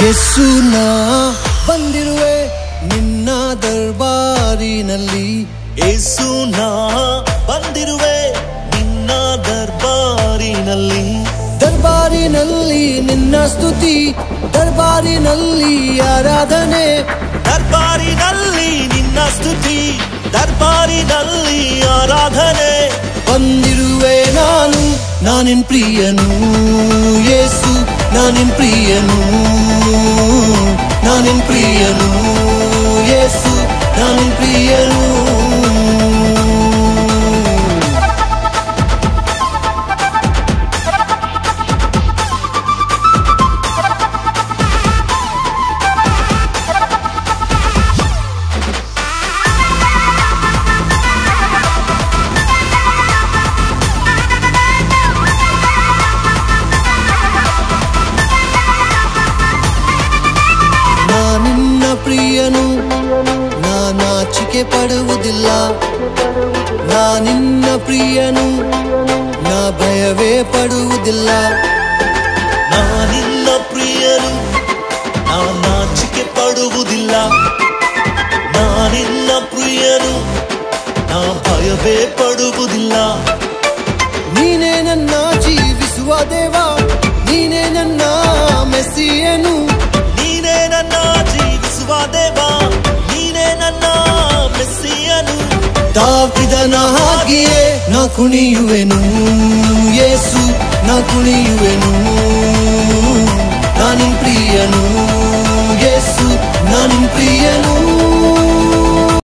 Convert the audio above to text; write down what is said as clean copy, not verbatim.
ಯೇಸು ನಾ ಬಂದಿರುವೆ ನಿನ್ನ ದರ್ಬಾರಿನಲ್ಲಿ ಯೇಸು ನಾ ಬಂದಿರುವೆ ನಿನ್ನ ದರ್ಬಾರಿನಲ್ಲಿ ದರ್ಬಾರಿನಲ್ಲಿ ನಿನ್ನ ಸ್ತುತಿ ದರ್ಬಾರಿನಲ್ಲಿ ಆರಾಧನೆ ದರ್ಬಾರಿನಲ್ಲಿ ನಿನ್ನ ಸ್ತುತಿ ದರ್ಬಾರಿನಲ್ಲಿ ಆರಾಧನೆ ಬಂದಿರುವೆ ನಾನಿನ್ ಪ್ರಿಯನು ಯೇಸು ನಾನಿನ್ ಪ್ರಿಯನು ನಾನಿನ್ ಪ್ರಿಯನು ಯೇಸು ನಾನಿನ್ ಪ್ರಿಯನು ಪ್ರಿಯನು ನಾಚಿಕೆ ಪಡುವುದಿಲ್ಲ ನಿನ್ನ ಪ್ರಿಯನು ನಾ ಭಯವೇ ಪಡುವುದಿಲ್ಲ ನಿನ್ನ ಪ್ರಿಯನು ನಾಚಿಕೆ ಪಡುವುದಿಲ್ಲ ನಿನ್ನ ಪ್ರಿಯನು ನಾ ಭಯವೇ ಪಡುವುದಿಲ್ಲ ನೀನೇ ನನ್ನ ಜೀವಿಸುವ ದೇವ ನೀನೇ ನನ್ನ ಮೆಸ್ಸಿಯನು ನೀನೇ ನನ್ನ ಜೀವಿಸುವ ದೇವ ನೀನೇ ನನ್ನ ಮೆಸ್ಸಿಯನು ದಾವಿದನ ಹಾಗೆಯೇ ನಾ ಕುಣಿಯುವೆನು ಯೇಸು ನಾ ಕುಣಿಯುವೆನು ನಾನಿನ್ ಪ್ರಿಯನು ಯೇಸು ನಾನಿನ್ ಪ್ರಿಯನು